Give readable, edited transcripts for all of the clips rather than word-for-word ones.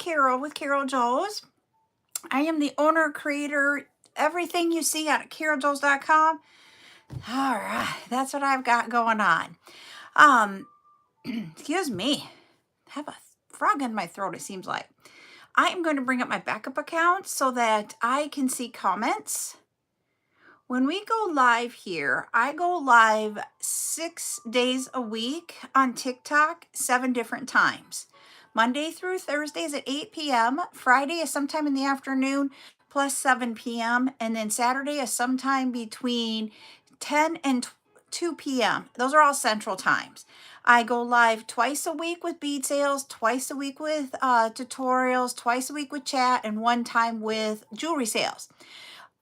Carol with CarolJo's. I am the owner, creator, everything you see at CarolJo's.com. All right, that's what I've got going on. Excuse me. I have a frog in my throat, it seems like. I am going to bring up my backup account so that I can see comments. When we go live here, I go live 6 days a week on TikTok, 7 different times. Monday through Thursdays at 8 p.m. Friday is sometime in the afternoon plus 7 p.m. And then Saturday is sometime between 10 and 2 p.m. Those are all central times. I go live twice a week with bead sales, twice a week with tutorials, twice a week with chat, and 1 time with jewelry sales.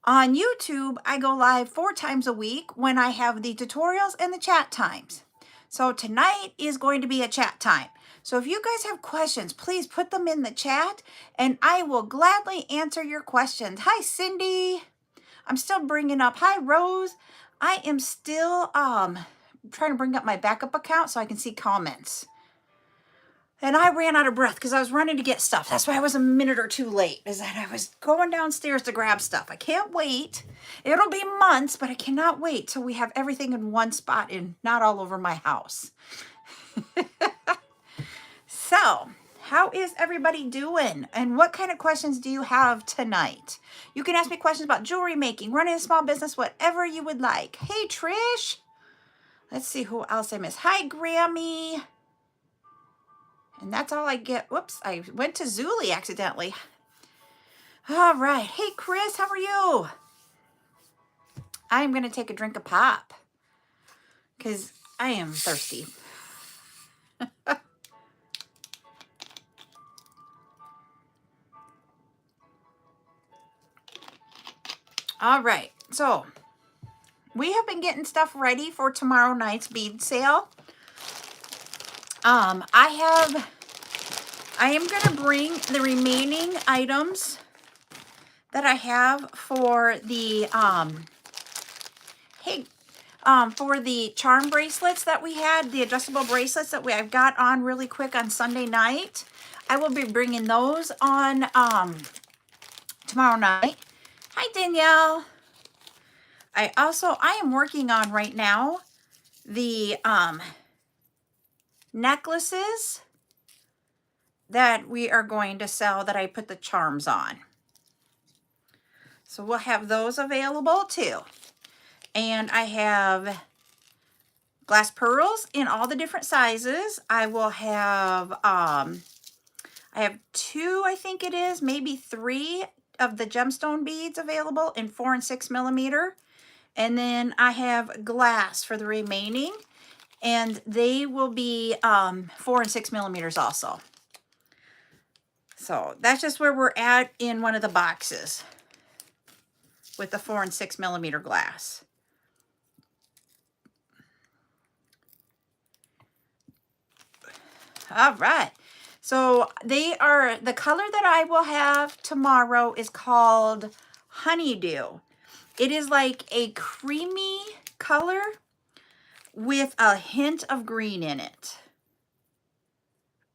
On YouTube, I go live 4 times a week when I have the tutorials and the chat times. So tonight is going to be a chat time. So if you guys have questions, please put them in the chat and I will gladly answer your questions. Hi, Cindy. I'm still bringing up. Hi, Rose. I am still trying to bring up my backup account so I can see comments. And I ran out of breath because I was running to get stuff. That's why I was a minute or 2 late, is that I was going downstairs to grab stuff. I can't wait. It'll be months, but I cannot wait till we have everything in one spot and not all over my house. So, how is everybody doing? And what kind of questions do you have tonight? You can ask me questions about jewelry making, running a small business, whatever you would like. Hey, Trish. Let's see who else I missed. Hi, Grammy. And that's all I get. Whoops, I went to Zuli accidentally. All right. Hey, Chris, how are you? I'm going to take a drink of pop because I am thirsty. All right. So we have been getting stuff ready for tomorrow night's bead sale. I am going to bring the remaining items that I have for the, for the charm bracelets that we had, the adjustable bracelets that I've got on really quick on Sunday night. I will be bringing those on, tomorrow night. Hi, Danielle. I am working on right now the, necklaces that we are going to sell that I put the charms on. So we'll have those available too. And I have glass pearls in all the different sizes. I will have, I have 2, I think it is, maybe 3 of the gemstone beads available in 4 and 6 millimeter. And then I have glass for the remaining. And they will be 4 and 6 millimeters also. So that's just where we're at in one of the boxes with the 4 and 6 millimeter glass. All right. So they are, the color that I will have tomorrow is called Honeydew. It is like a creamy color with a hint of green in it.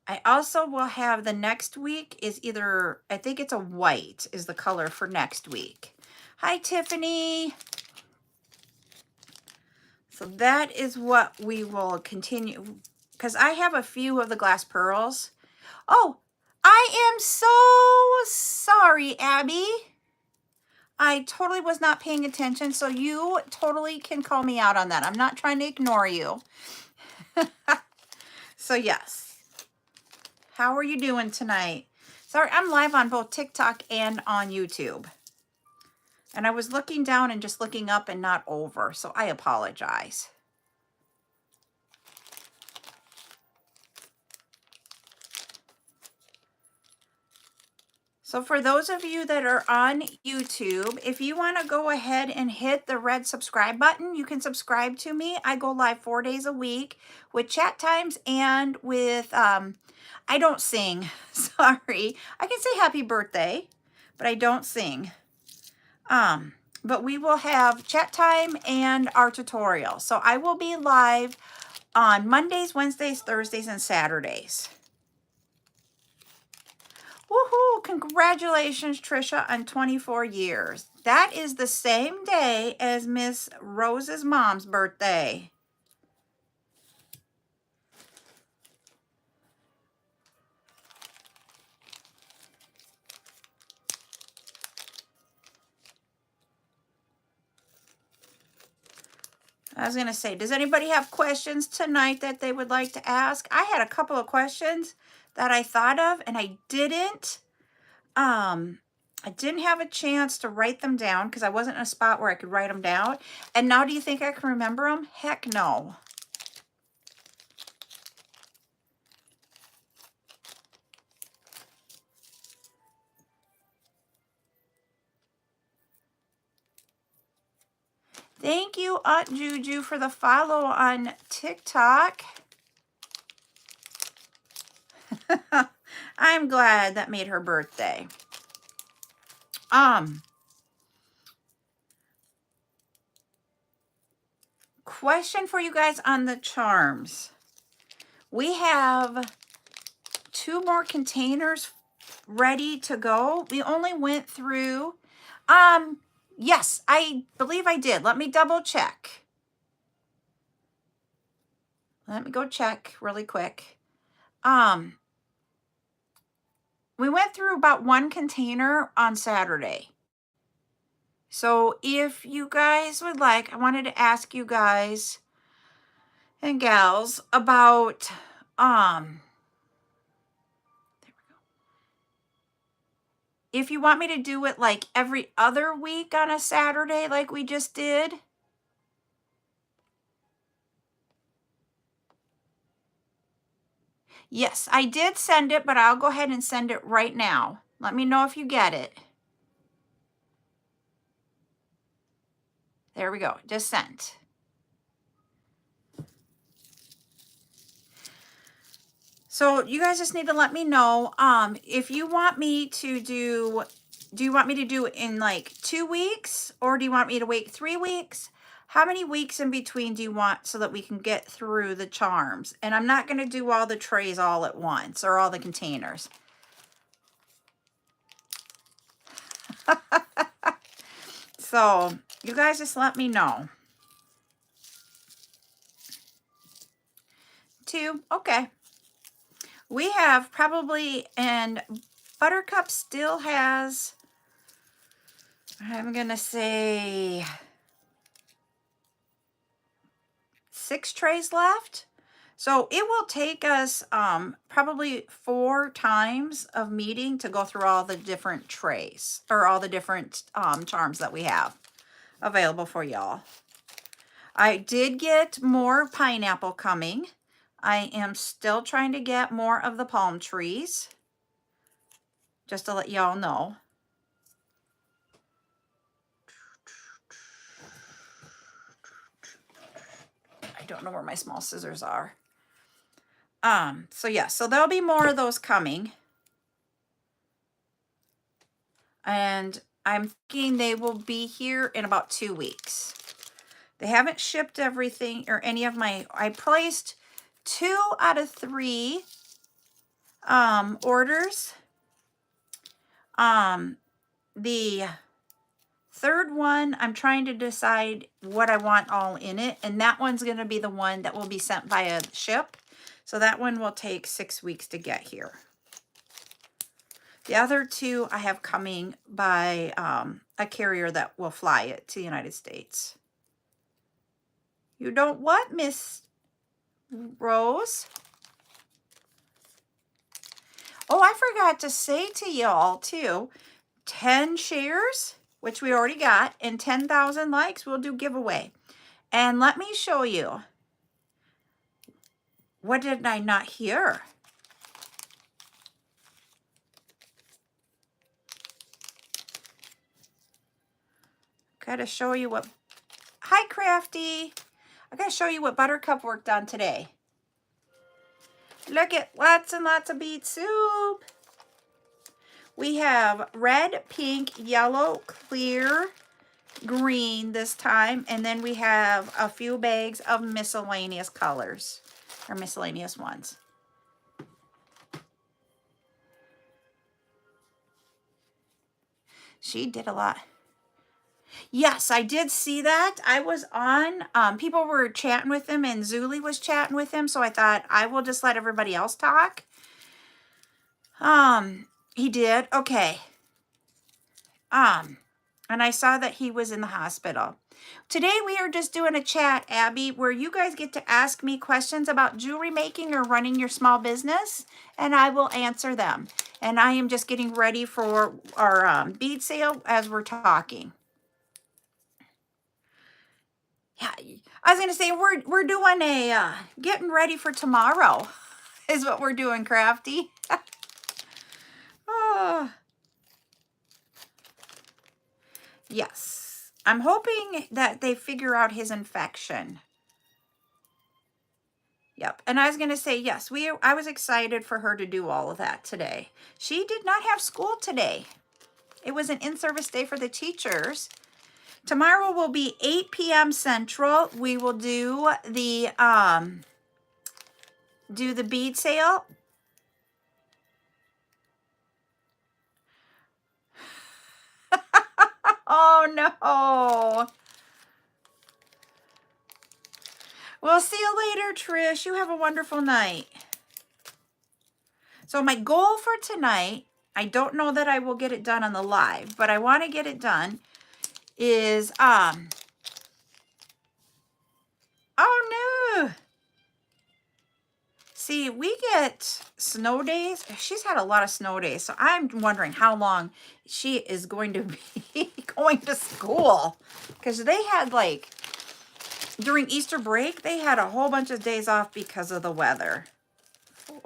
I also will have the next week is either, I think it's a white is the color for next week. Hi, Tiffany. So that is what we will continue, because I have a few of the glass pearls. Oh, I am so sorry, Abby. I totally was not paying attention, so you totally can call me out on that. I'm not trying to ignore you. So yes. How are you doing tonight? Sorry, I'm live on both TikTok and on YouTube. And I was looking down and just looking up and not over, so I apologize. So for those of you that are on YouTube, if you want to go ahead and hit the red subscribe button, you can subscribe to me. I go live 4 days a week with chat times and with, I don't sing, sorry. I can say happy birthday, but I don't sing. But we will have chat time and our tutorial. So I will be live on Mondays, Wednesdays, Thursdays, and Saturdays. Woohoo! Congratulations, Trisha, on 24 years. That is the same day as Miss Rose's mom's birthday. I was going to say, does anybody have questions tonight that they would like to ask? I had a couple of questions that I thought of and I didn't have a chance to write them down because I wasn't in a spot where I could write them down. And now do you think I can remember them? Heck no. Thank you, Aunt Juju, for the follow on TikTok. I'm glad that made her birthday. Question for you guys on the charms. We have 2 more containers ready to go. We only went through, yes, I believe I did. Let me double check. Let me go check really quick. We went through about 1 container on Saturday. So if you guys would like, I wanted to ask you guys and gals about, there we go. If you want me to do it like every other week on a Saturday like we just did. Yes, I did send it, but I'll go ahead and send it right now. Let me know if you get it. There we go, just sent. So you guys just need to let me know if you want me to do you want me to do it in like 2 weeks or do you want me to wait 3 weeks? How many weeks in between do you want so that we can get through the charms? And I'm not going to do all the trays all at once or all the containers. So you guys just let me know. 2, okay. We have probably, and Buttercup still has, I'm going to say 6 trays left. So it will take us probably 4 times of meeting to go through all the different trays or all the different charms that we have available for y'all. I did get more pineapple coming. I am still trying to get more of the palm trees, just to let y'all know. I don't know where my small scissors are. So yeah, so there'll be more of those coming. And I'm thinking they will be here in about 2 weeks. They haven't shipped everything or any of my, I placed 2 out of 3 orders. The third one, I'm trying to decide what I want all in it. And that one's going to be the one that will be sent via ship. So that one will take 6 weeks to get here. The other 2 I have coming by a carrier that will fly it to the United States. You don't what, Miss Rose? Oh, I forgot to say to y'all too, 10 shares, which we already got, and 10,000 likes, we'll do giveaway. And let me show you. What did I not hear? Gotta show you what, hi Crafty. I gotta show you what Buttercup worked on today. Look at lots and lots of beet soup. We have red, pink, yellow, clear, green this time. And then we have a few bags of miscellaneous colors, or miscellaneous ones. She did a lot. Yes, I did see that. I was on, people were chatting with him and Zuli was chatting with him. So I thought I will just let everybody else talk. He did. Okay. And I saw that he was in the hospital. Today we are just doing a chat, Abby, where you guys get to ask me questions about jewelry making or running your small business, and I will answer them. And I am just getting ready for our bead sale as we're talking. Yeah, I was gonna say we're doing a getting ready for tomorrow, is what we're doing, Crafty. Oh. Yes, I'm hoping that they figure out his infection. Yep. And I was going to say, yes, I was excited for her to do all of that today. She did not have school today. It was an in-service day for the teachers. Tomorrow will be 8 p.m. Central. We will do the bead sale. Oh no. We'll see you later, Trish. You have a wonderful night. So my goal for tonight, I don't know that I will get it done on the live, but I want to get it done, is, oh no. See, we get snow days. She's had a lot of snow days, so I'm wondering how long she is going to be going to school. Because they had, like, during Easter break, they had a whole bunch of days off because of the weather. 4,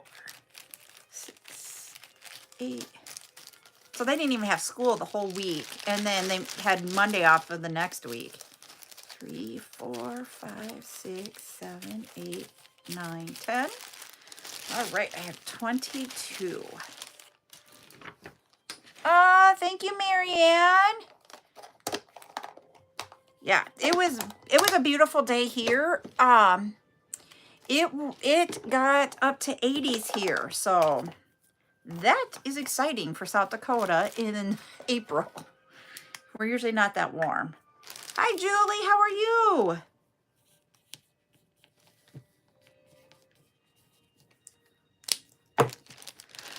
6, 8. So they didn't even have school the whole week. And then they had Monday off for the next week. 3, 4, 5, 6, 7, 8, 9, 10. All right, I have 22. Thank you, Marianne. Yeah, it was a beautiful day here. It got up to 80s here, so that is exciting for South Dakota in April. We're usually not that warm. Hi, Julie. How are you?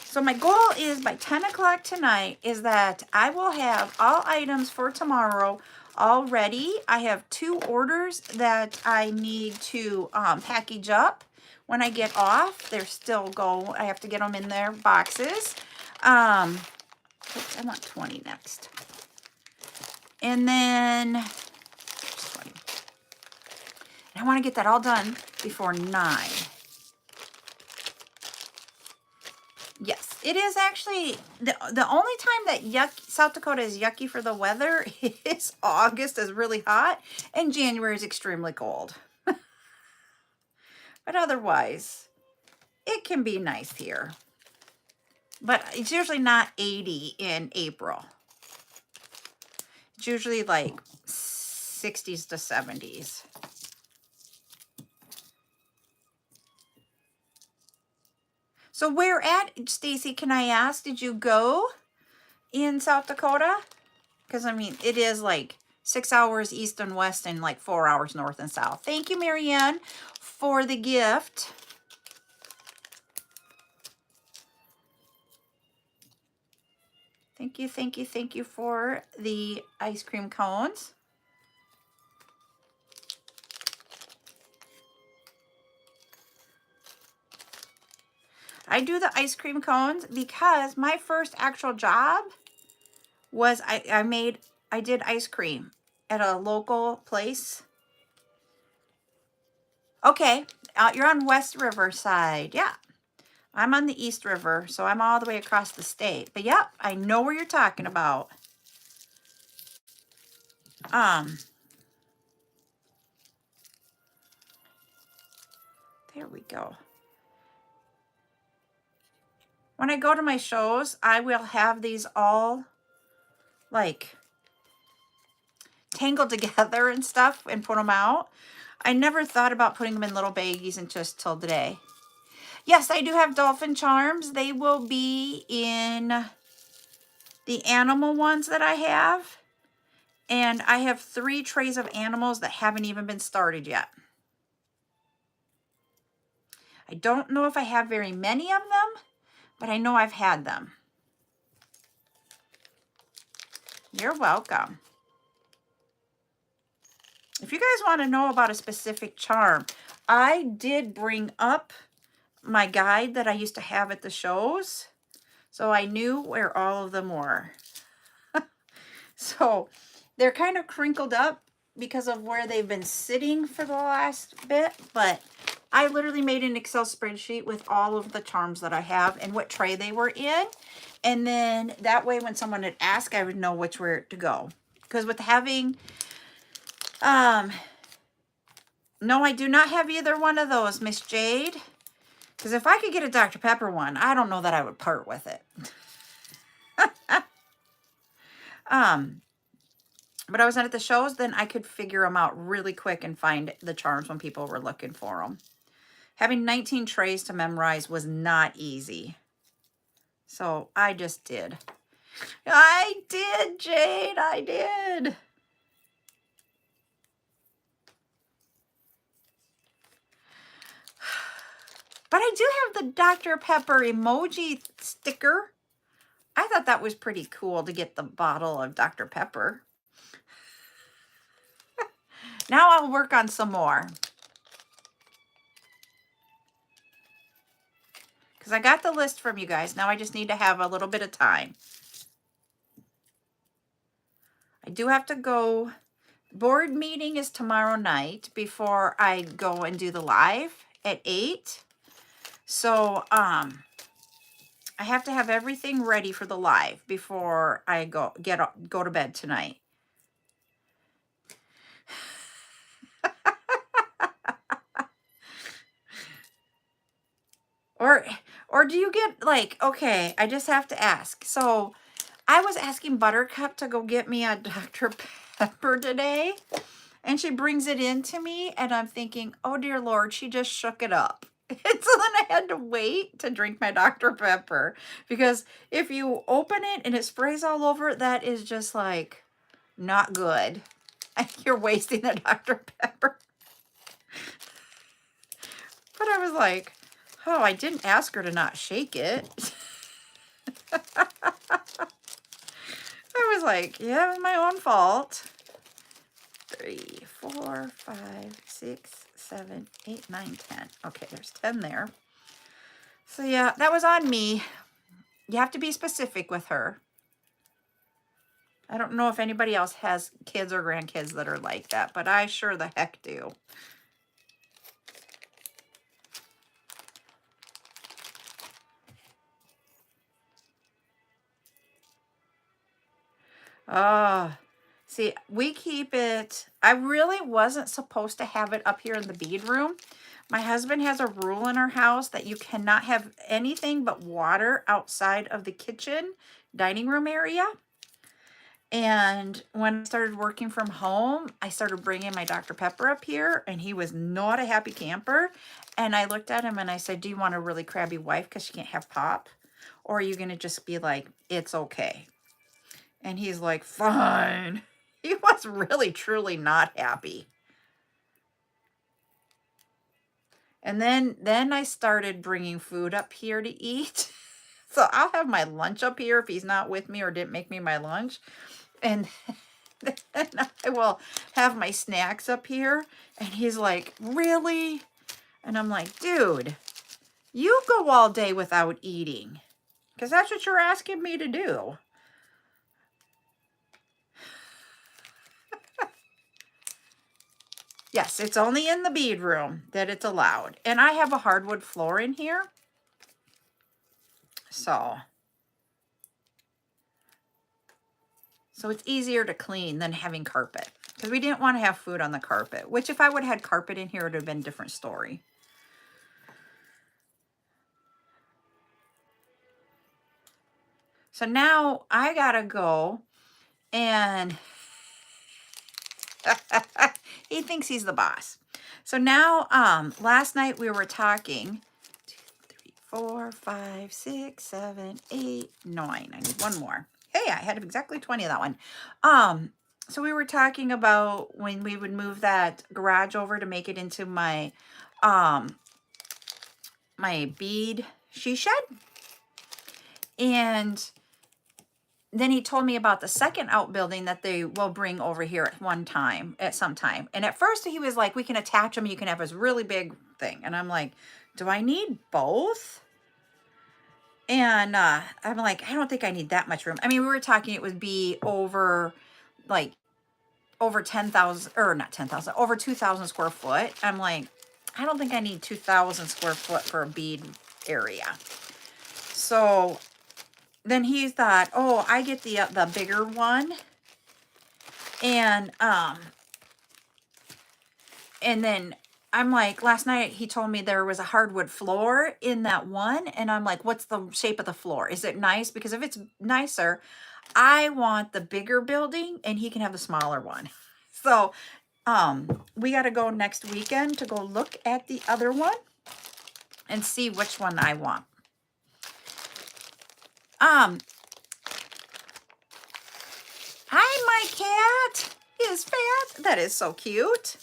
So my goal is by 10 o'clock tonight is that I will have all items for tomorrow all ready. I have 2 orders that I need to package up when I get off. They're still I have to get them in their boxes. I want 20 next. And then 20. And I want to get that all done before 9. Yes, it is actually the only time that South Dakota is yucky for the weather is August is really hot and January is extremely cold. But otherwise, it can be nice here. But it's usually not 80 in April. It's usually like 60s to 70s. So where at, Stacy, can I ask, did you go in South Dakota? Because, I mean, it is like 6 hours east and west and like 4 hours north and south. Thank you, Marianne, for the gift. Thank you, thank you, thank you for the ice cream cones. I do the ice cream cones because my first actual job was I did ice cream at a local place. Okay, you're on West Riverside. Yeah, I'm on the East River, so I'm all the way across the state. But yep, I know where you're talking about. There we go. When I go to my shows, I will have these all like tangled together and stuff and put them out. I never thought about putting them in little baggies and just till today. Yes, I do have dolphin charms. They will be in the animal ones that I have. And I have 3 trays of animals that haven't even been started yet. I don't know if I have very many of them, but I know I've had them. You're welcome. If you guys want to know about a specific charm, I did bring up my guide that I used to have at the shows, so I knew where all of them were. So they're kind of crinkled up because of where they've been sitting for the last bit, but I literally made an Excel spreadsheet with all of the charms that I have and what tray they were in. And then that way when someone would ask, I would know which way to go. Because with having, no, I do not have either one of those, Miss Jade. Because if I could get a Dr. Pepper one, I don't know that I would part with it. But I was at the shows, then I could figure them out really quick and find the charms when people were looking for them. Having 19 trays to memorize was not easy. So I just did. I did, Jade, I did. But I do have the Dr. Pepper emoji sticker. I thought that was pretty cool to get the bottle of Dr. Pepper. Now I'll work on some more. Because I got the list from you guys. Now I just need to have a little bit of time. I do have to go. Board meeting is tomorrow night before I go and do the live at 8. So, I have to have everything ready for the live before I go to bed tonight. Or do you get like, okay, I just have to ask. So I was asking Buttercup to go get me a Dr. Pepper today, and she brings it in to me, and I'm thinking, oh dear Lord, she just shook it up. And so then I had to wait to drink my Dr. Pepper, because if you open it and it sprays all over, that is just like not good. You're wasting the Dr. Pepper. But I was like, oh, I didn't ask her to not shake it. I was like, yeah, it was my own fault. 3, 4, 5, 6, 7, 8, 9, 10. Okay, there's 10 there. So yeah, that was on me. You have to be specific with her. I don't know if anybody else has kids or grandkids that are like that, but I sure the heck do. Oh, see, we keep it. I really wasn't supposed to have it up here in the bead room. My husband has a rule in our house that you cannot have anything but water outside of the kitchen, dining room area. And when I started working from home, I started bringing my Dr. Pepper up here, and he was not a happy camper. And I looked at him and I said, do you want a really crabby wife because she can't have pop? Or are you going to just be like, it's okay? And he's like, fine. He was really, truly not happy. And then I started bringing food up here to eat. So I'll have my lunch up here if he's not with me or didn't make me my lunch. And then I will have my snacks up here. And he's like, really? And I'm like, dude, you go all day without eating, because that's what you're asking me to do. Yes, it's only in the bead room that it's allowed. And I have a hardwood floor in here. So it's easier to clean than having carpet. Because we didn't want to have food on the carpet. Which if I would have had carpet in here, it would have been a different story. So now I gotta go and he thinks he's the boss. So now, last night we were talking 2, 3, 4, 5, 6, 7, 8, 9. I need one more. Hey, I had exactly 20 of that one. Um, so we were talking about when we would move that garage over to make it into um, my bead she shed. And then he told me about the second outbuilding that they will bring over here at some time. And at first he was like, we can attach them. You can have this really big thing. And I'm like, do I need both? And I'm like, I don't think I need that much room. I mean, we were talking, it would be like over 10,000 or not 10,000, over 2,000 square foot. I'm like, I don't think I need 2,000 square foot for a bead area. So then he thought, oh, I get the bigger one. And then I'm like, last night he told me there was a hardwood floor in that one. And I'm like, what's the shape of the floor? Is it nice? Because if it's nicer, I want the bigger building and he can have the smaller one. So we got to go next weekend to go look at the other one and see which one I want. Hi, my cat is fat. That is so cute.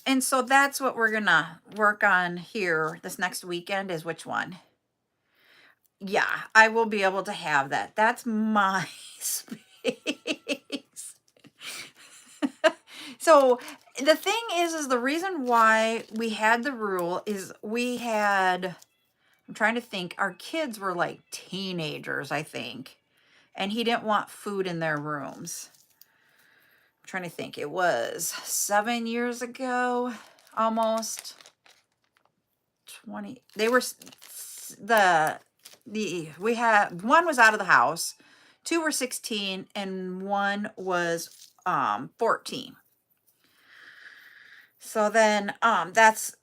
And so that's what we're gonna work on here this next weekend is which one. Yeah, I will be able to have that. That's my space. So the thing is the reason why we had the rule is I'm trying to think, our kids were like teenagers, I think, and he didn't want food in their rooms. I'm trying to think, it was 7 years ago, almost 20. They were we had one was out of the house, two were 16, and one was 14. So then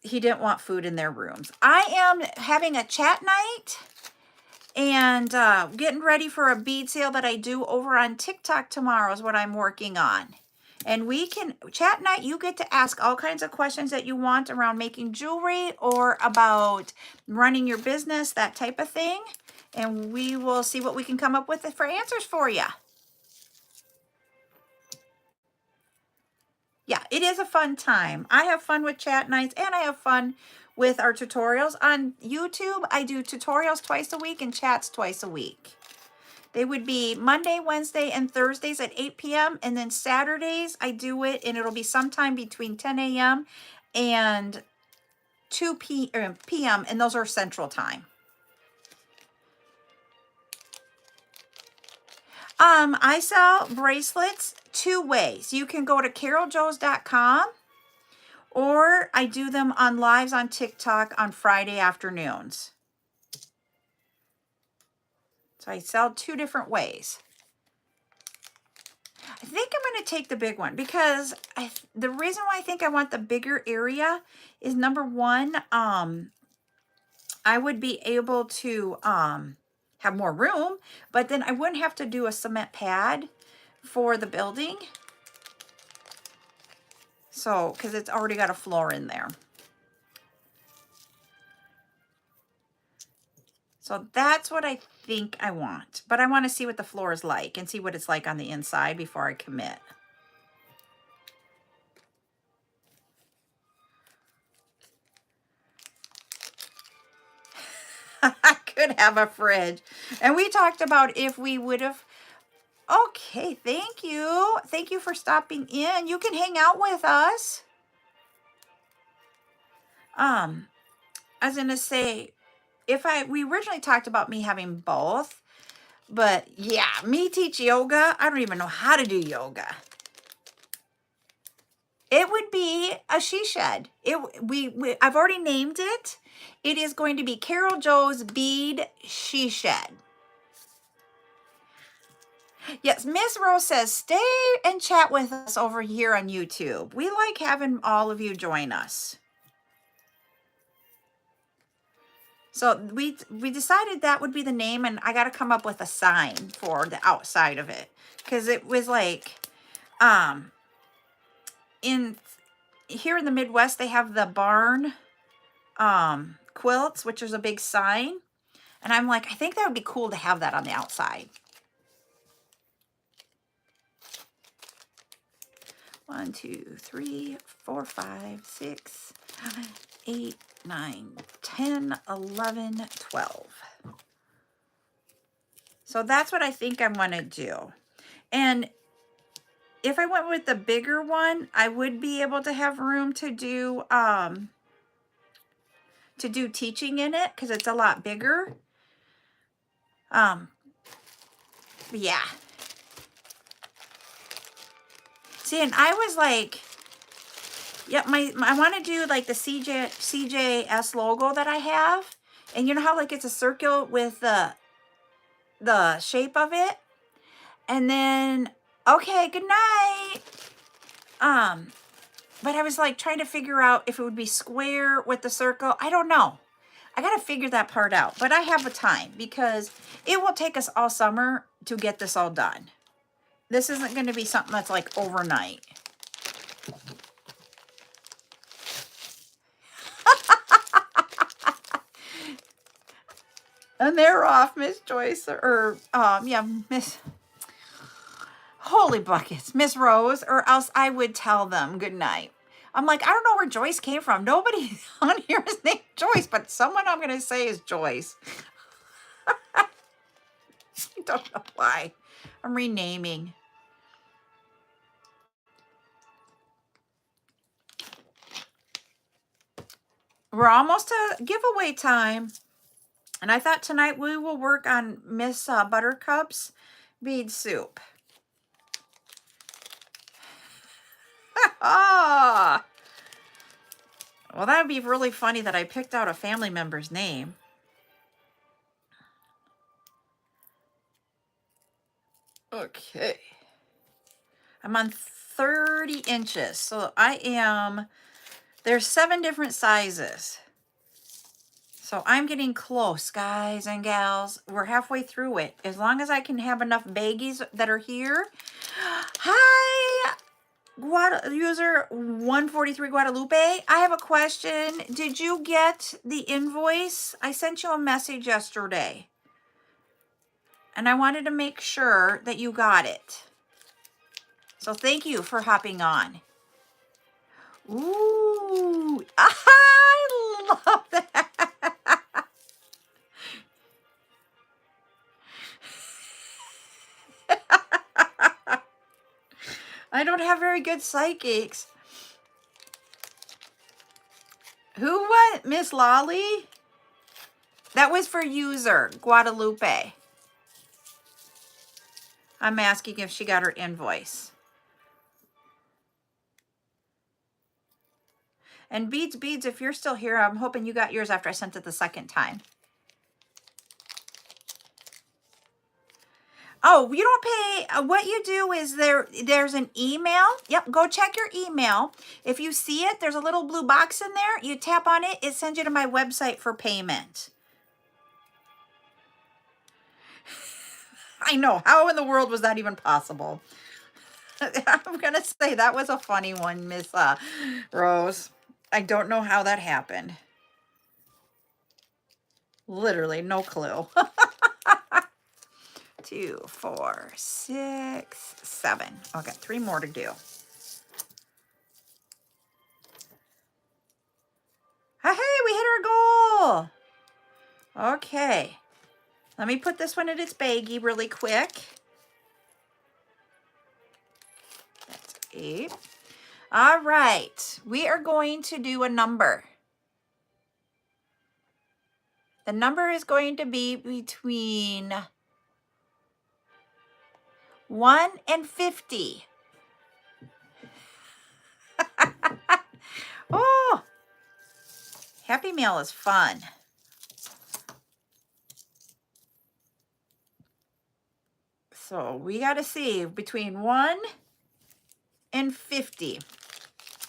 he didn't want food in their rooms. I am having a chat night and getting ready for a bead sale that I do over on TikTok tomorrow is what I'm working on. And we can chat night. You get to ask all kinds of questions that you want around making jewelry or about running your business, that type of thing. And we will see what we can come up with for answers for you. Yeah, it is a fun time. I have fun with chat nights and I have fun with our tutorials. On YouTube, I do tutorials twice a week and chats twice a week. They would be Monday, Wednesday, and Thursdays at 8 p.m. And then Saturdays, I do it, and it'll be sometime between 10 a.m. and 2 p.m., and those are Central Time. I sell bracelets two ways. You can go to CarolJo's.com, or I do them on lives on TikTok on Friday afternoons. So I sell two different ways. I think I'm going to take the big one because the reason why I think I want the bigger area is, number one, I would be able to have more room, but then I wouldn't have to do a cement pad for the building. So, because it's already got a floor in there. So that's what I think I want. But I want to see what the floor is like and see what it's like on the inside before I commit. I could have a fridge. And we talked about if we would have. Okay, thank you. Thank you for stopping in. You can hang out with us. I was going to say, we originally talked about me having both, but yeah, me teach yoga. I don't even know how to do yoga. It would be a she shed. I've already named it. It is going to be CarolJo's Bead She Shed. Yes, Miss Rose says, stay and chat with us over here on YouTube. We like having all of you join us. So we decided that would be the name, and I got to come up with a sign for the outside of it, because it was like, here in the Midwest, they have the barn quilts, which is a big sign, and I'm like, I think that would be cool to have that on the outside. 1, 2, 3, 4, 5, 6, 7, 8, 9, 10, 11, 12. So that's what I think I'm going to do. And if I went with the bigger one, I would be able to have room to do teaching in it because it's a lot bigger. Yeah. See, and I was like, yeah, I want to do like the CJS logo that I have. And you know how like it's a circle with the shape of it? And then, okay, good night. But I was like trying to figure out if it would be square with the circle. I don't know. I got to figure that part out. But I have a time because it will take us all summer to get this all done. This isn't going to be something that's like overnight. And they're off, Miss Joyce, or yeah, Miss Holy Buckets, Miss Rose, or else I would tell them good night. I'm like, I don't know where Joyce came from. Nobody on here is named Joyce, but someone I'm going to say is Joyce. I don't know why. I'm renaming. We're almost to giveaway time. And I thought tonight we will work on Miss Buttercup's bead soup. Ah! Well, that would be really funny that I picked out a family member's name. Okay. I'm on 30 inches. So there's 7 different sizes. So I'm getting close, guys and gals. We're halfway through it. As long as I can have enough baggies that are here. Hi, user 143 Guadalupe. I have a question. Did you get the invoice? I sent you a message yesterday. And I wanted to make sure that you got it. So thank you for hopping on. Ooh, I love that. I don't have very good psychics. Who what? Miss Lolly? That was for user Guadalupe. I'm asking if she got her invoice. And Beads, if you're still here, I'm hoping you got yours after I sent it the second time. Oh, you don't pay. What you do is there's an email. Yep, go check your email. If you see it, there's a little blue box in there. You tap on it. It sends you to my website for payment. I know. How in the world was that even possible? I'm going to say that was a funny one, Miss Rose. I don't know how that happened. Literally, no clue. 2, 4, 6, 7. Okay, 3 more to do. Hey, we hit our goal. Okay. Let me put this one in its baggie really quick. That's 8. All right. We are going to do a number. The number is going to be between 1 and 50. Oh, Happy Meal is fun. So we got to see between 1 and 50.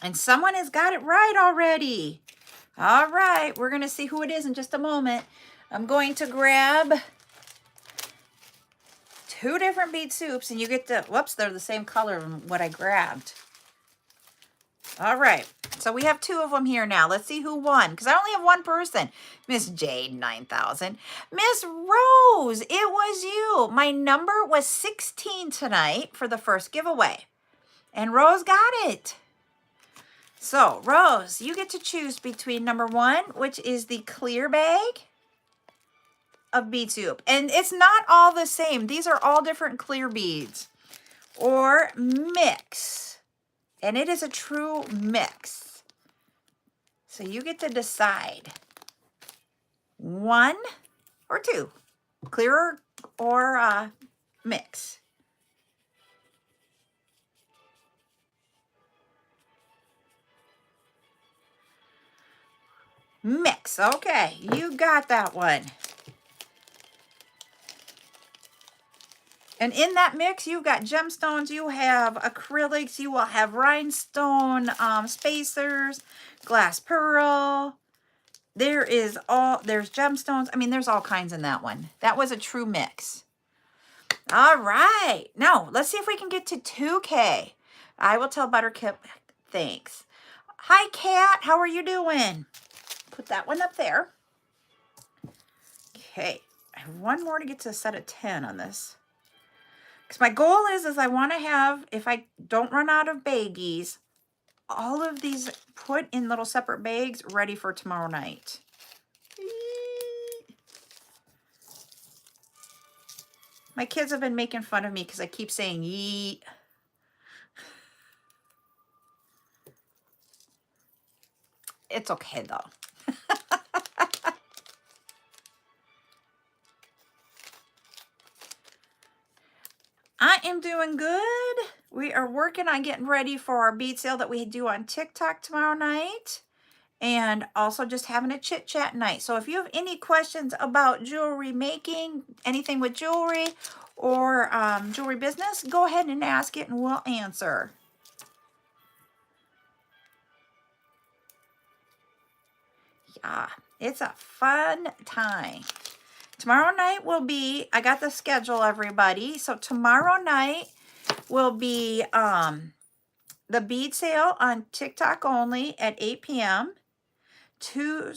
And someone has got it right already. All right, we're going to see who it is in just a moment. I'm going to grab 2 different bead soups, and you get to, whoops, they're the same color of what I grabbed. All right, so we have 2 of them here now. Let's see who won, because I only have 1 person. Miss Jade, 9,000. Miss Rose, it was you. My number was 16 tonight for the first giveaway. And Rose got it. So, Rose, you get to choose between number 1, which is the clear bag of bead soup. And it's not all the same. These are all different clear beads. Or mix. And it is a true mix. So you get to decide. 1 or 2. Clear or mix. Mix. Okay, you got that one. And in that mix, you've got gemstones, you have acrylics, you will have rhinestone spacers, glass pearl. There's gemstones. I mean, there's all kinds in that one. That was a true mix. All right. Now, let's see if we can get to 2K. I will tell Buttercup thanks. Hi, Kat. How are you doing? Put that one up there. Okay. I have one more to get to a set of 10 on this. Because my goal is I want to have, if I don't run out of baggies, all of these put in little separate bags ready for tomorrow night. My kids have been making fun of me because I keep saying yeet. It's okay though. I am doing good. We are working on getting ready for our bead sale that we do on TikTok tomorrow night. And also just having a chit chat night. So if you have any questions about jewelry making, anything with jewelry or jewelry business, go ahead and ask it and we'll answer. Yeah, it's a fun time. Tomorrow night will be, I got the schedule, everybody. So tomorrow night will be the bead sale on TikTok only at 8 p.m.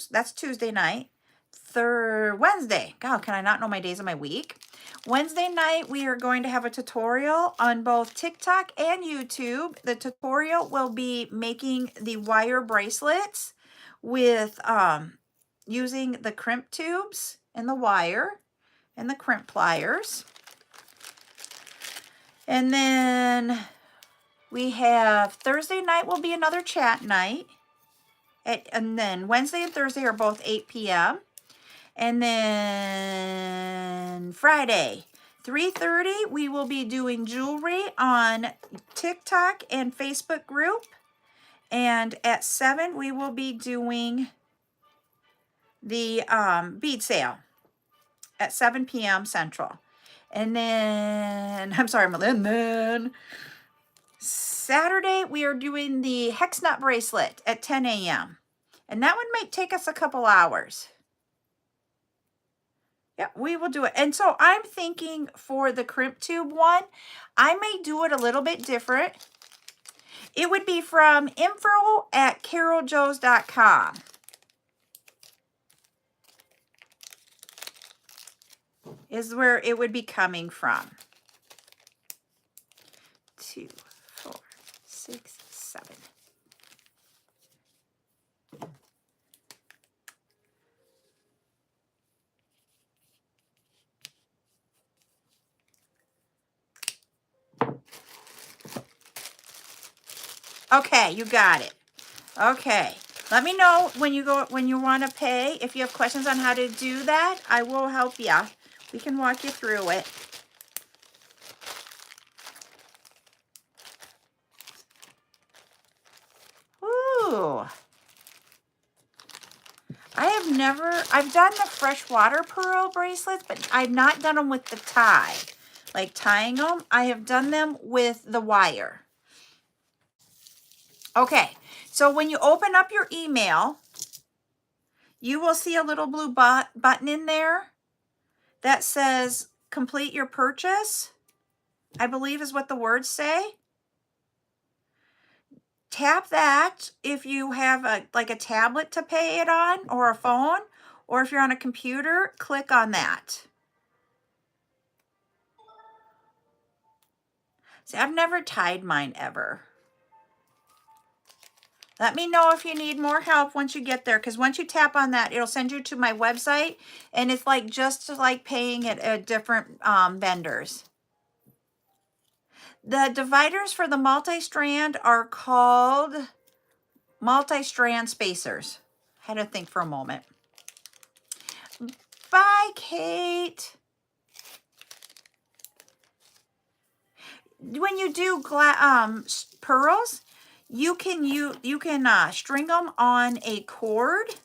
That's Tuesday night. Wednesday. God, can I not know my days of my week? Wednesday night, we are going to have a tutorial on both TikTok and YouTube. The tutorial will be making the wire bracelets with using the crimp tubes and the wire and the crimp pliers. And then we have Thursday night will be another chat night. And then Wednesday and Thursday are both 8 p.m. And then Friday, 3:30, we will be doing jewelry on TikTok and Facebook group. And at 7, we will be doing the bead sale at 7 p.m. Central. And then, I'm sorry, and then Saturday, we are doing the hex nut bracelet at 10 a.m. And that one might take us a couple hours. Yeah, we will do it. And so I'm thinking for the crimp tube one, I may do it a little bit different. It would be from info@CarolJo's.com. Is where it would be coming from. 2, 4, 6, 7. Okay, you got it. Okay. Let me know when you want to pay. If you have questions on how to do that, I will help you. We can walk you through it. Ooh. I've done the freshwater pearl bracelets, but I've not done them with the tie. Like tying them, I have done them with the wire. Okay, so when you open up your email, you will see a little blue button in there that says complete your purchase, I believe is what the words say. Tap that if you have a tablet to pay it on or a phone, or if you're on a computer, click on that. See, I've never tied mine ever. Let me know if you need more help once you get there, because once you tap on that, it'll send you to my website, and it's like just like paying at different vendors. The dividers for the multi-strand are called multi-strand spacers. Had to think for a moment. Bye, Kate. When you do pearls, you can string them on a cord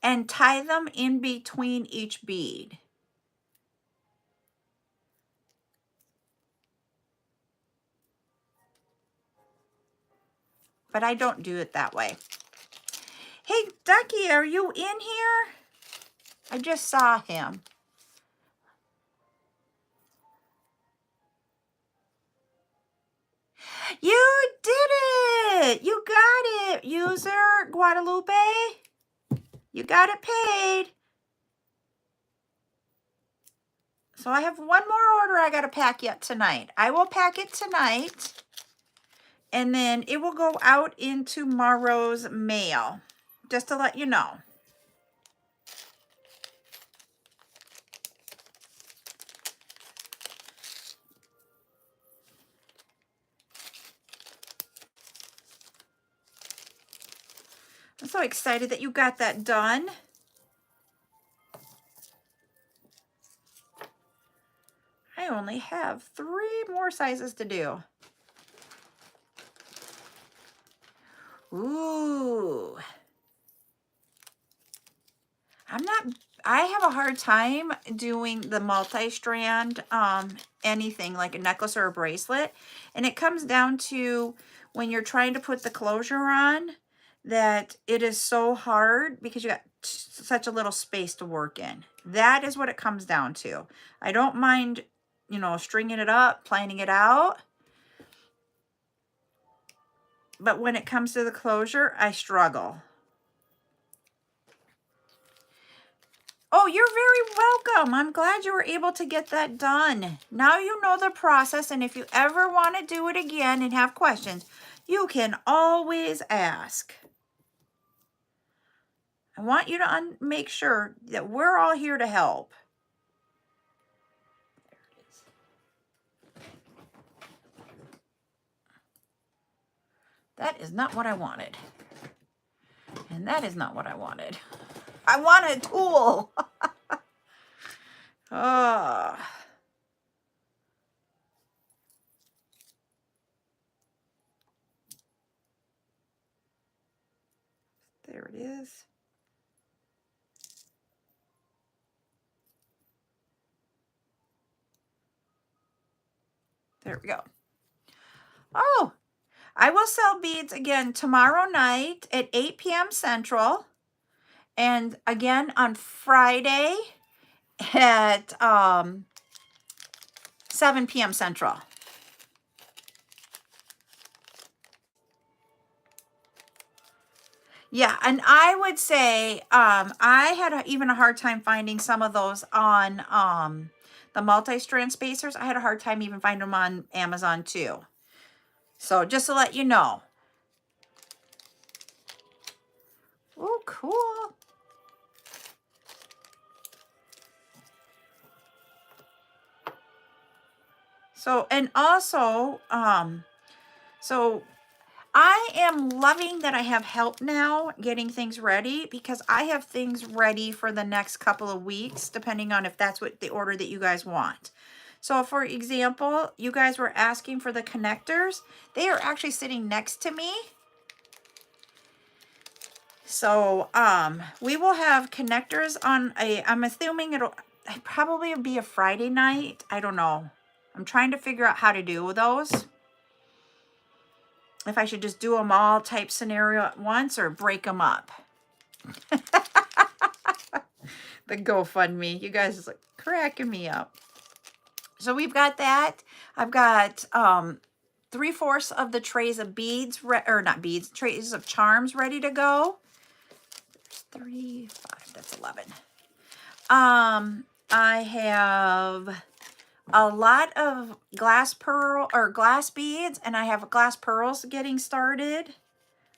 and tie them in between each bead. But I don't do it that way. Hey, Ducky, are you in here? I just saw him. You did it! You got it, user Guadalupe. You got it paid. So I have one more order I got to pack yet tonight. I will pack it tonight, and then it will go out in tomorrow's mail, just to let you know. I'm so excited that you got that done. I only have 3 more sizes to do. Ooh. I have a hard time doing the multi-strand, anything like a necklace or a bracelet. And it comes down to when you're trying to put the closure on, that it is so hard because you got such a little space to work in. That is what it comes down to. I don't mind, stringing it up, planning it out. But when it comes to the closure, I struggle. Oh, you're very welcome. I'm glad you were able to get that done. Now you know the process, and if you ever want to do it again and have questions, you can always ask. I want you to make sure that we're all here to help. That is not what I wanted. And that is not what I wanted. I want a tool. Oh. There it is. There we go. Oh, I will sell beads again tomorrow night at 8 p.m. Central. And again on Friday at 7 p.m. Central. Yeah, and I would say I had even a hard time finding some of those on the multi-strand spacers. I had a hard time even finding them on Amazon too. So just to let you know. Oh, cool. So, and also, so I am loving that I have help now getting things ready, because I have things ready for the next couple of weeks, depending on if that's what the order that you guys want. So for example, you guys were asking for the connectors. They are actually sitting next to me. So we will have connectors on I'm assuming it'll probably be a Friday night. I don't know. I'm trying to figure out how to do those. If I should just do them all type scenario at once or break them up. The GoFundMe. You guys are like cracking me up. So we've got that. I've got 3/4 of the trays of beads, or not beads, trays of charms ready to go. There's 3, 5, that's 11. I have a lot of glass pearl or glass beads, and I have glass pearls getting started.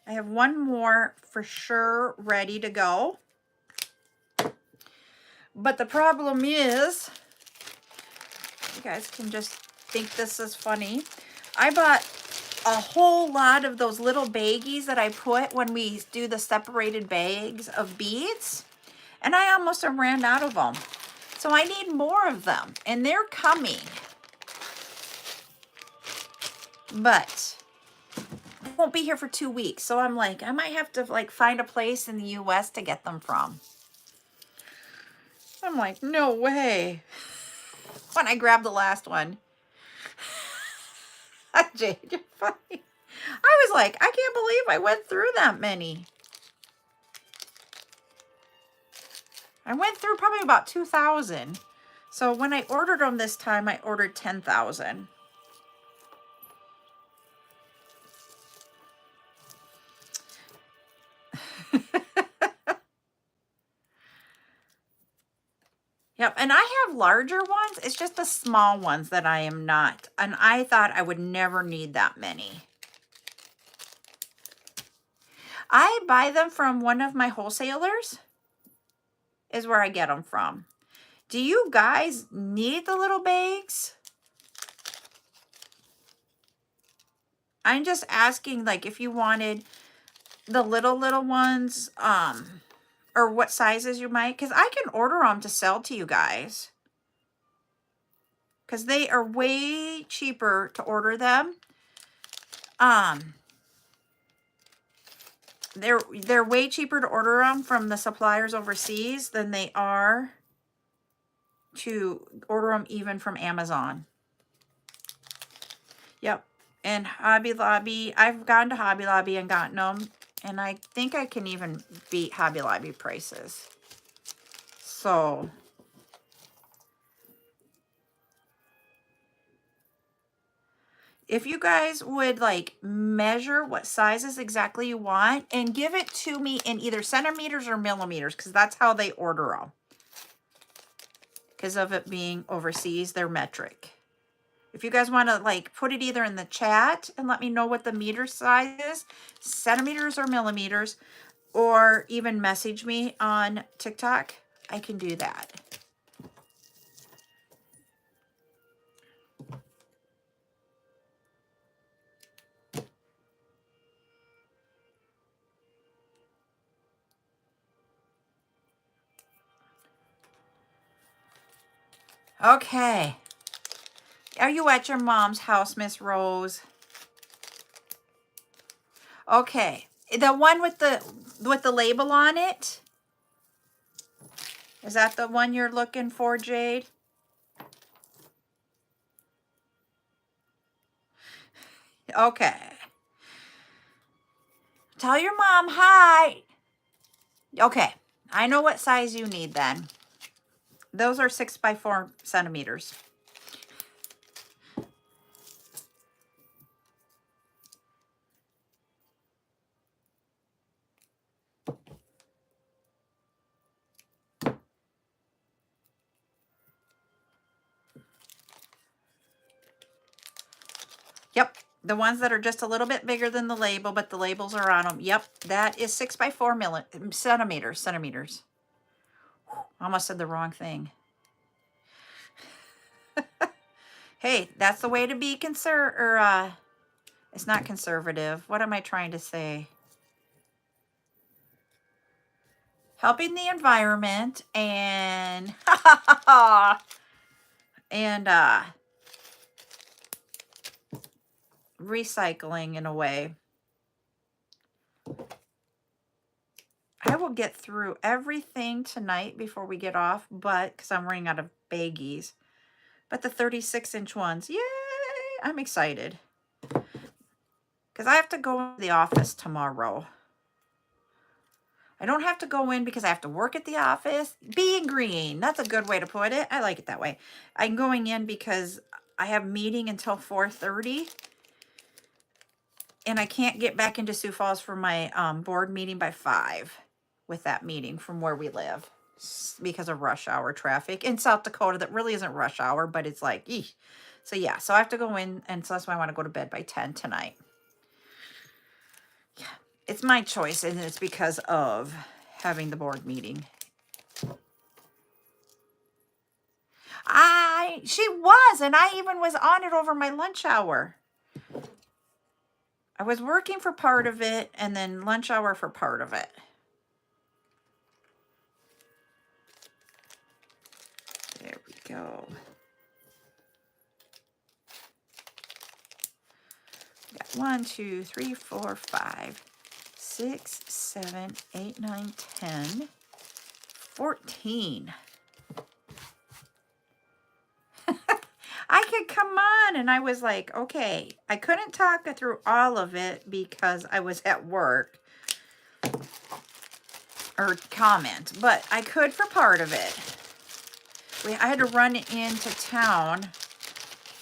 I have one more for sure ready to go. But the problem is, you guys can just think this is funny. I bought a whole lot of those little baggies that I put when we do the separated bags of beads, and I almost ran out of them. So I need more of them, and they're coming. But I won't be here for 2 weeks, so I'm like, I might have to like find a place in the US to get them from. I'm like, no way. When I grabbed the last one. Jade, you're funny. I was like, I can't believe I went through that many. I went through probably about 2,000. So when I ordered them this time, I ordered 10,000. Yep, and I have larger ones. It's just the small ones that I am not. And I thought I would never need that many. I buy them from one of my wholesalers, is where I get them from. Do you guys need the little bags? I'm just asking, like, if you wanted the little ones, or what sizes you might, because I can order them to sell to you guys. Because they are way cheaper to order them. They're way cheaper to order them from the suppliers overseas than they are to order them even from Amazon. Yep. And Hobby Lobby, I've gone to Hobby Lobby and gotten them, and I think I can even beat Hobby Lobby prices. So if you guys would like measure what sizes exactly you want and give it to me in either centimeters or millimeters, because that's how they order them. Because of it being overseas, they're metric. If you guys want to like put it either in the chat and let me know what the meter size is, centimeters or millimeters, or even message me on TikTok, I can do that. Okay. Are you at your mom's house, Miss Rose? Okay. The one with the label on it? Is that the one you're looking for, Jade? Okay. Tell your mom hi. Okay. I know what size you need then. Those are 6 by 4 centimeters. Yep. The ones that are just a little bit bigger than the label, but the labels are on them. Yep. That is 6 by 4 centimeters. Whew, I almost said the wrong thing. Hey, that's the way to be it's not conservative. What am I trying to say? Helping the environment and and recycling in a way. I will get through everything tonight before we get off, but because I'm running out of baggies. But the 36-inch ones, yay! I'm excited. Because I have to go to the office tomorrow. I don't have to go in because I have to work at the office. Being green, that's a good way to put it. I like it that way. I'm going in because I have meeting until 4:30. And I can't get back into Sioux Falls for my board meeting by 5 with that meeting from where we live. because of rush hour traffic in South Dakota. That really isn't rush hour, but it's like, eesh. So yeah, so I have to go in, and so that's why I want to go to bed by 10 tonight. Yeah, it's my choice, and it's because of having the board meeting. She was, and I even was on it over my lunch hour. I was working for part of it, and then lunch hour for part of it. There we go. We got 1, 2, 3, 4, 5, 6, 7, 8, 9, 10, 14. I could come on, and I was like, okay, I couldn't talk through all of it because I was at work or comment, but I could for part of it. I had to run into town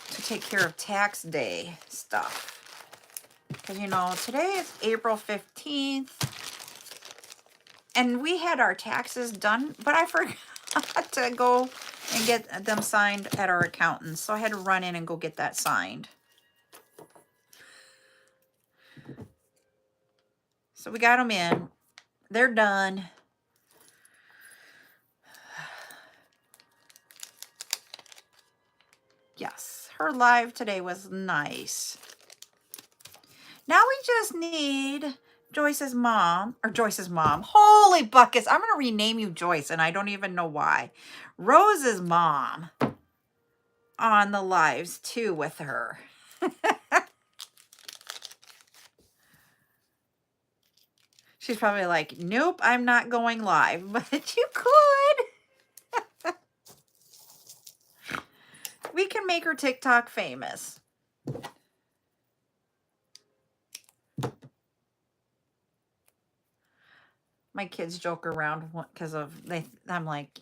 to take care of tax day stuff. Because, you know, today is April 15th, and we had our taxes done, but I forgot to go and get them signed at our accountant's. So I had to run in and go get that signed. So we got them in. They're done. Yes, her live today was nice. Now we just need Joyce's mom. Holy buckets. I'm going to rename you Joyce, and I don't even know why. Rose's mom on the lives too with her. She's probably like, nope, I'm not going live, but you could. We can make her TikTok famous. My kids joke around because of I'm like,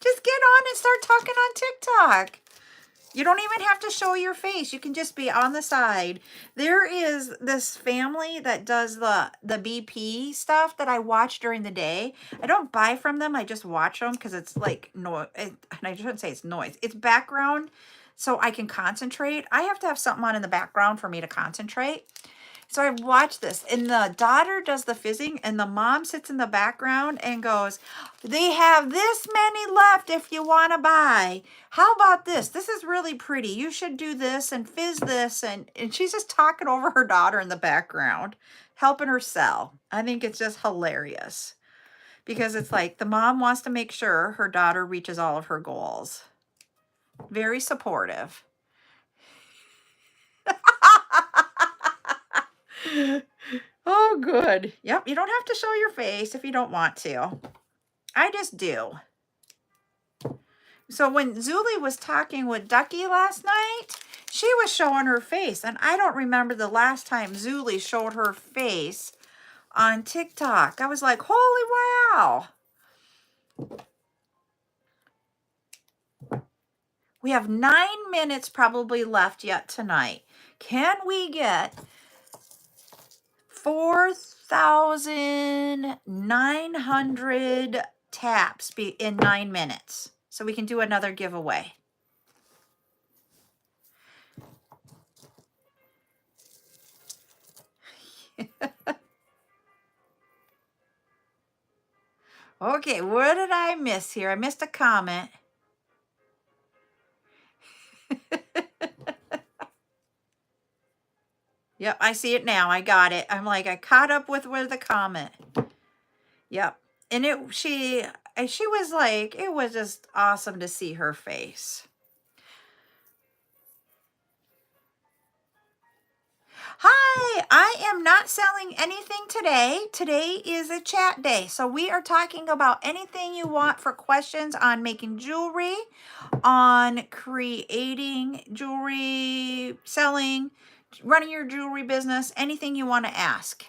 just get on and start talking on TikTok. You don't even have to show your face. You can just be on the side. There is this family that does the BP stuff that I watch during the day. I don't buy from them. I just watch them because it's like noise. And I shouldn't say it's noise. It's background so I can concentrate. I have to have something on in the background for me to concentrate. So I watch this, and the daughter does the fizzing, and the mom sits in the background and goes, they have this many left if you want to buy. How about this? This is really pretty. You should do this and fizz this. And she's just talking over her daughter in the background, helping her sell. I think it's just hilarious because it's like the mom wants to make sure her daughter reaches all of her goals. Very supportive. Oh, good. Yep, you don't have to show your face if you don't want to. I just do. So when Zuli was talking with Ducky last night, she was showing her face. And I don't remember the last time Zuli showed her face on TikTok. I was like, holy wow. We have 9 minutes probably left yet tonight. Can we get 4,900 taps in 9 minutes so we can do another giveaway? Okay, what did I miss here? I missed a comment. Yep, I see it now. I got it. I'm like, I caught up with the comment. Yep. And she was like, it was just awesome to see her face. Hi, I am not selling anything today. Today is a chat day. So we are talking about anything you want for questions on making jewelry, on creating jewelry, selling, running your jewelry business, anything you want to ask.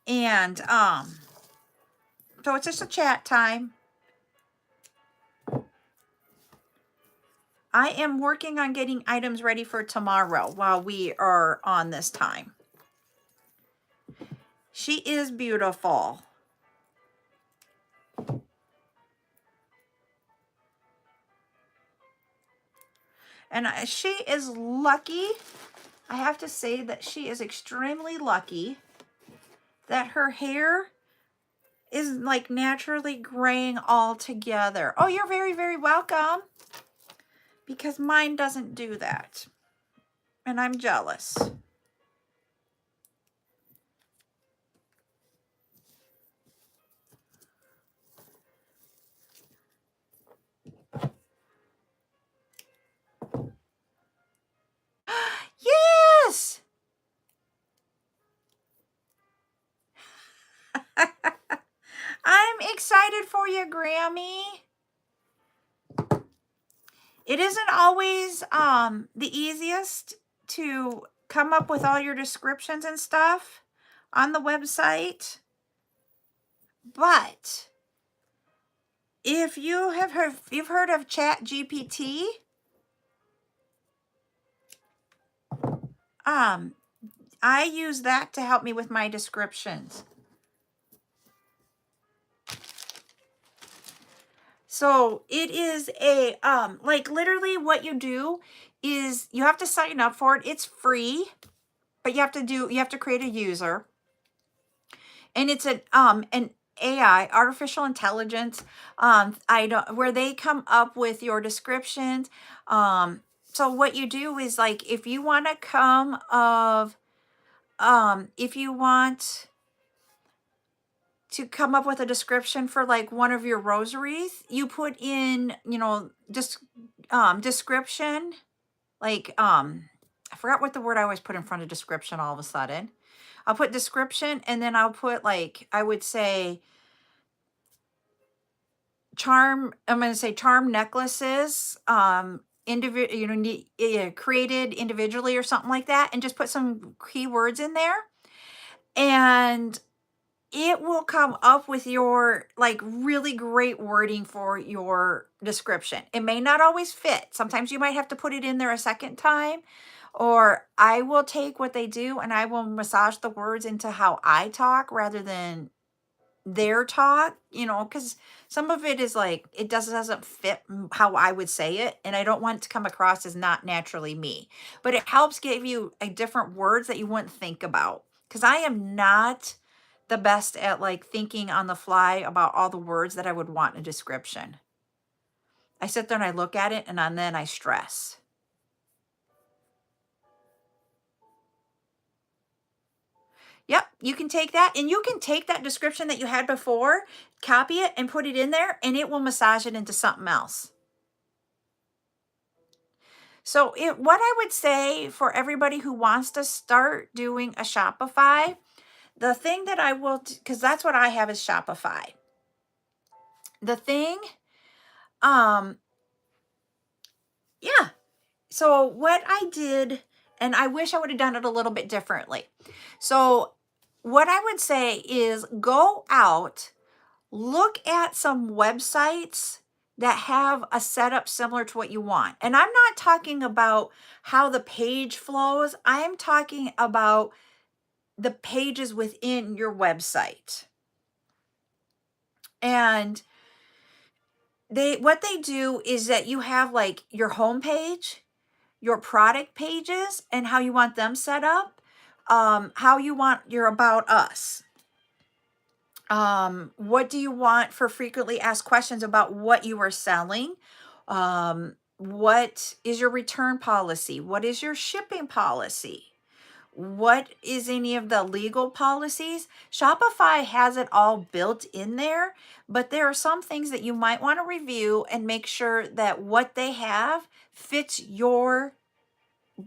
And so it's just a chat time. I am working on getting items ready for tomorrow while we are on this time. She is beautiful. And she is lucky. I have to say that she is extremely lucky that her hair is like naturally graying all together. Oh, you're very, very welcome. Because mine doesn't do that. And I'm jealous. Yes! I'm excited for you, Grammy. It isn't always the easiest to come up with all your descriptions and stuff on the website. But if you've heard of Chat GPT, I use that to help me with my descriptions. So it is a, like literally what you do is you have to sign up for it. It's free, but you have to create a user. And it's an AI, artificial intelligence, where they come up with your descriptions. So what you do is like, if you want to if you want to come up with a description for like one of your rosaries, you put in, just description, like I forgot what the word I always put in front of description all of a sudden. I'll put description, and then I'll put, like, I would say I'm going to say charm necklaces, created individually or something like that, and just put some keywords in there. And it will come up with your like really great wording for your description. It may not always fit. Sometimes you might have to put it in there a second time, or I will take what they do and I will massage the words into how I talk rather than their talk, because some of it is like, it doesn't fit how I would say it. And I don't want it to come across as not naturally me, but it helps give you a different words that you wouldn't think about. Because I am not the best at like thinking on the fly about all the words that I would want in a description. I sit there and I look at it and then I stress. Yep, you can take that, and you can take that description that you had before, copy it and put it in there, and it will massage it into something else. So what I would say for everybody who wants to start doing a Shopify, the thing that I will, because that's what I have is Shopify. The thing, yeah. So what I did, and I wish I would have done it a little bit differently. So what I would say is go out, look at some websites that have a setup similar to what you want. And I'm not talking about how the page flows. I am talking about the pages within your website. And what they do is that you have like your home page, your product pages, and how you want them set up, how you want your about us. What do you want for frequently asked questions about what you are selling? What is your return policy? What is your shipping policy? What is any of the legal policies? Shopify has it all built in there, but there are some things that you might want to review and make sure that what they have fits your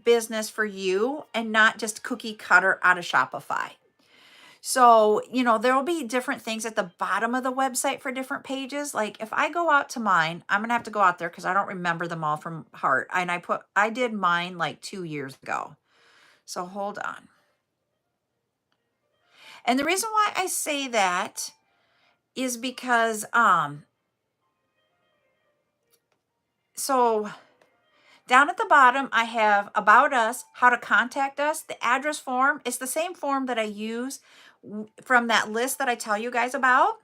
business for you and not just cookie cutter out of Shopify. So, there will be different things at the bottom of the website for different pages. Like if I go out to mine, I'm going to have to go out there because I don't remember them all from heart. And I did mine like 2 years ago. So hold on. And the reason why I say that is because, so down at the bottom, I have about us, how to contact us, the address form. It's the same form that I use from that list that I tell you guys about.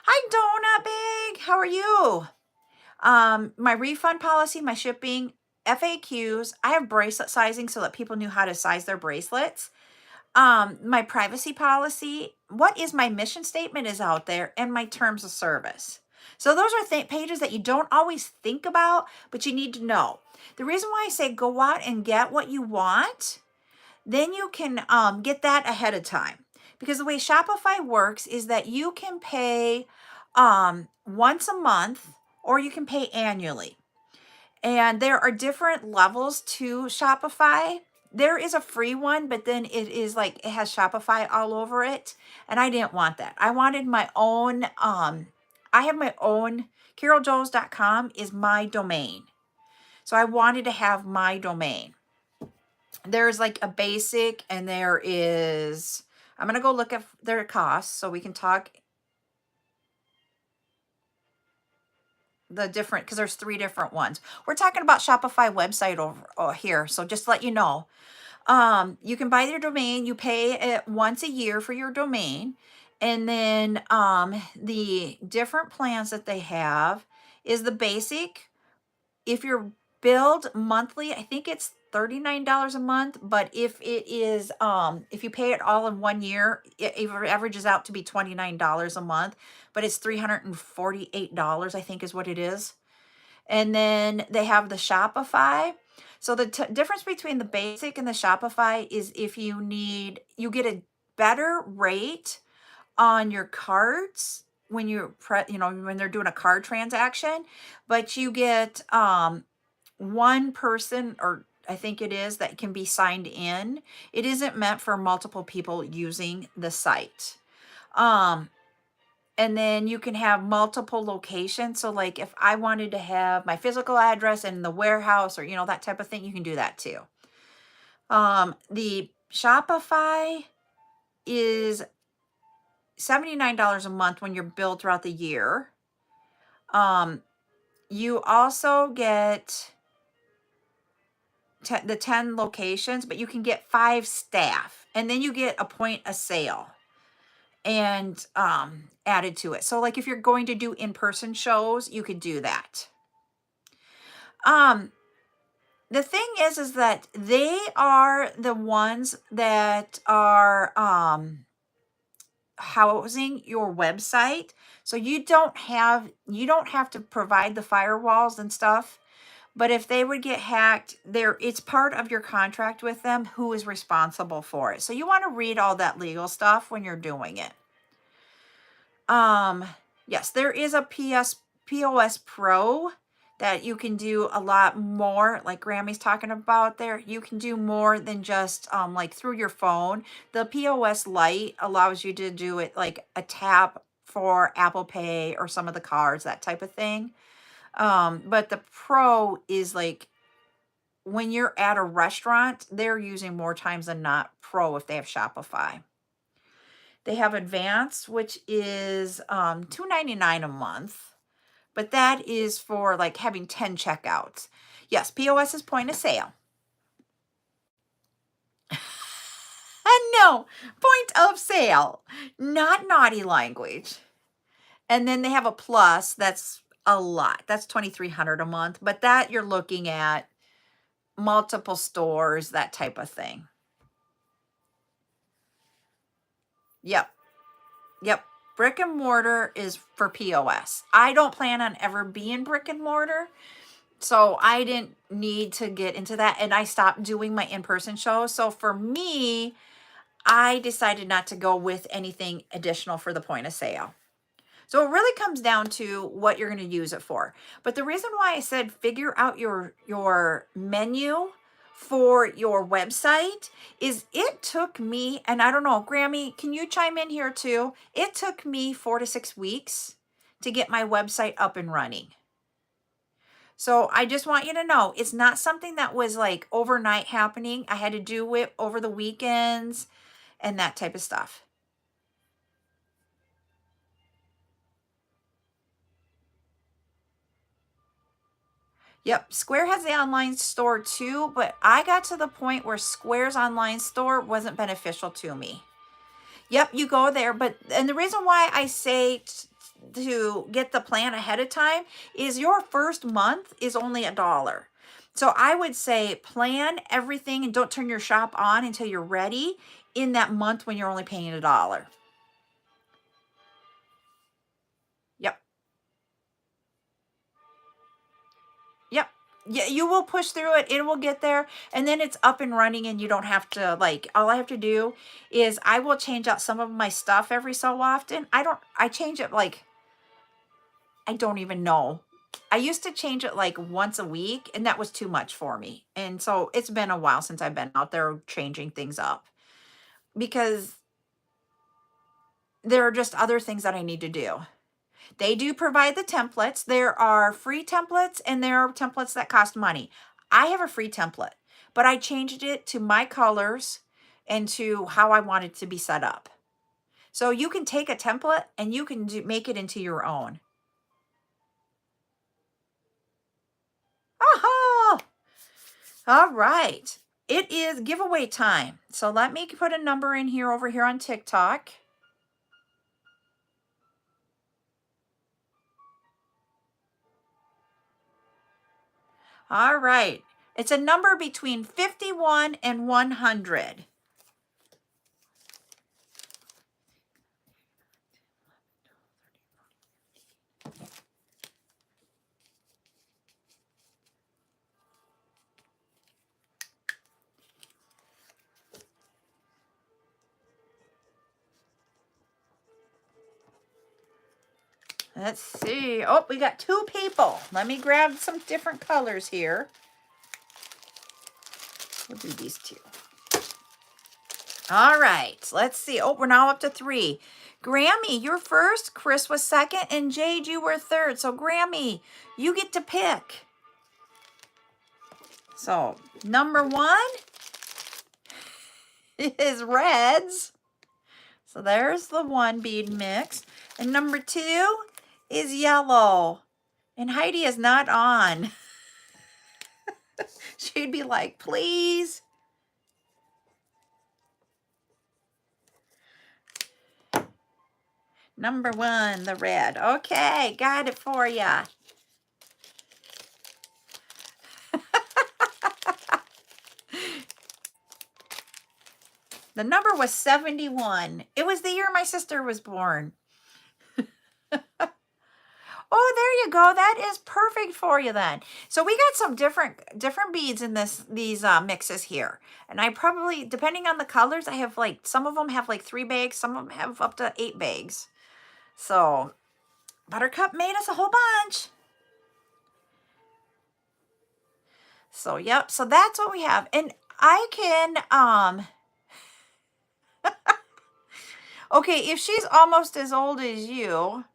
Hi, Donut Big. How are you? My refund policy, my shipping, FAQs. I have bracelet sizing so that people knew how to size their bracelets. My privacy policy, what is my mission statement is out there, and my terms of service. So those are pages that you don't always think about, but you need to know. The reason why I say go out and get what you want, then you can get that ahead of time. Because the way Shopify works is that you can pay once a month or you can pay annually. And there are different levels to Shopify. There is a free one, but then it is like it has Shopify all over it. And I didn't want that. I wanted my own, I have my own, CarolJo's.com is my domain. So I wanted to have my domain. There's like a basic and there is, I'm going to go look at their costs so we can talk the different, because there's 3 different ones. We're talking about Shopify website over here. So just to let you know, you can buy their domain, you pay it once a year for your domain. And then the different plans that they have is the basic. If you're billed monthly, I think it's $39 a month, but if it is if you pay it all in 1 year, it averages out to be $29 a month, but it's $348, I think is what it is. And then they have the Shopify. So the difference between the basic and the Shopify is if you need, you get a better rate on your cards when when they're doing a card transaction, but you get one person, or I think it is, that can be signed in. It isn't meant for multiple people using the site. And then you can have multiple locations. So like if I wanted to have my physical address in the warehouse or, that type of thing, you can do that too. The Shopify is $79 a month when you're billed throughout the year. You also get the 10 locations, but you can get 5 staff, and then you get a point of sale and added to it. So like if you're going to do in-person shows, you could do that. The thing is that they are the ones that are housing your website. So you don't have to provide the firewalls and stuff. But if they would get hacked, it's part of your contract with them who is responsible for it. So you want to read all that legal stuff when you're doing it. Yes, there is a POS Pro that you can do a lot more, like Grammy's talking about there. You can do more than just like through your phone. The POS Lite allows you to do it like a tap for Apple Pay or some of the cards, that type of thing. But the Pro is like when you're at a restaurant, they're using more times than not Pro if they have Shopify. They have Advanced, which is $2.99 a month, but that is for like having 10 checkouts. Yes, POS is point of sale. No, point of sale, not naughty language. And then they have a Plus, that's a lot. That's $2,300 a month, but that you're looking at multiple stores, that type of thing. Yep. Brick and mortar is for POS. I don't plan on ever being brick and mortar, so I didn't need to get into that, and I stopped doing my in-person shows. So for me, I decided not to go with anything additional for the point of sale. So it really comes down to what you're going to use it for. But the reason why I said figure out your menu for your website is it took me, and I don't know, Grammy, can you chime in here too? It took me 4 to 6 weeks to get my website up and running. So I just want you to know, it's not something that was like overnight happening. I had to do it over the weekends and that type of stuff. Yep, Square has the online store too, but I got to the point where Square's online store wasn't beneficial to me. Yep, you go there. And the reason why I say to get the plan ahead of time is your first month is only $1. So I would say plan everything and don't turn your shop on until you're ready in that month when you're only paying $1. Yep. Yep. Yeah, you will push through it. It will get there and then it's up and running and you don't have to like all I have to do is I will change out some of my stuff every so often. I change it like I don't even know. I used to change it like once a week and that was too much for me. And so it's been a while since I've been out there changing things up because there are just other things that I need to do. They do provide the templates. There are free templates and there are templates that cost money. I have a free template, but I changed it to my colors and to how I want it to be set up. So you can take a template and you can make it into your own. Aha! All right. It is giveaway time. So let me put a number in here over here on TikTok. All right. It's a number between 51 and 100. Let's see. Oh, we got 2 people. Let me grab some different colors here. We'll do these 2. All right. Let's see. Oh, we're now up to 3. Grammy, you're first. Chris was second. And Jade, you were third. So Grammy, you get to pick. So number 1 is reds. So there's the 1 bead mix. And number 2 is yellow. And Heidi is not on. She'd be like, please. Number 1, the red. Okay, got it for ya. The number was 71. It was the year my sister was born. Oh, there you go. That is perfect for you then. So we got some different beads in these mixes here. And I probably, depending on the colors, I have like, some of them have like 3 bags. Some of them have up to 8 bags. So Buttercup made us a whole bunch. So, yep. So that's what we have. And I can, okay, if she's almost as old as you,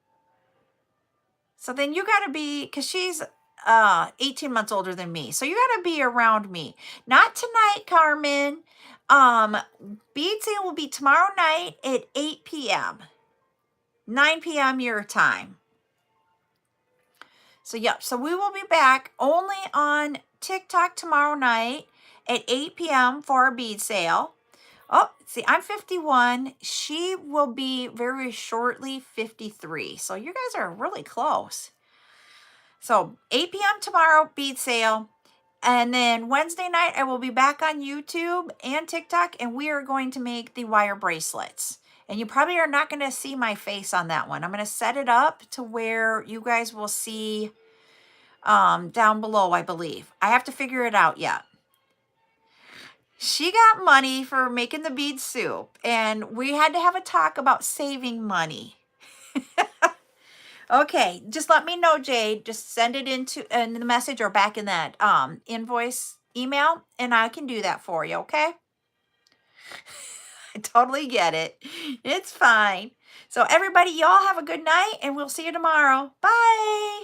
so then you got to be, because she's 18 months older than me. So you got to be around me. Not tonight, Carmen. Bead sale will be tomorrow night at 8 p.m. 9 p.m. your time. So, yep. So we will be back only on TikTok tomorrow night at 8 p.m. for our bead sale. Oh, see, I'm 51. She will be very shortly 53. So you guys are really close. So 8 p.m. tomorrow, bead sale. And then Wednesday night, I will be back on YouTube and TikTok, and we are going to make the wire bracelets. And you probably are not going to see my face on that one. I'm going to set it up to where you guys will see down below, I believe. I have to figure it out yet. She got money for making the bead soup, and we had to have a talk about saving money. Okay, just let me know, Jade. Just send it in the message or back in that invoice email, and I can do that for you, okay? I totally get it. It's fine. So everybody, y'all have a good night, and we'll see you tomorrow. Bye.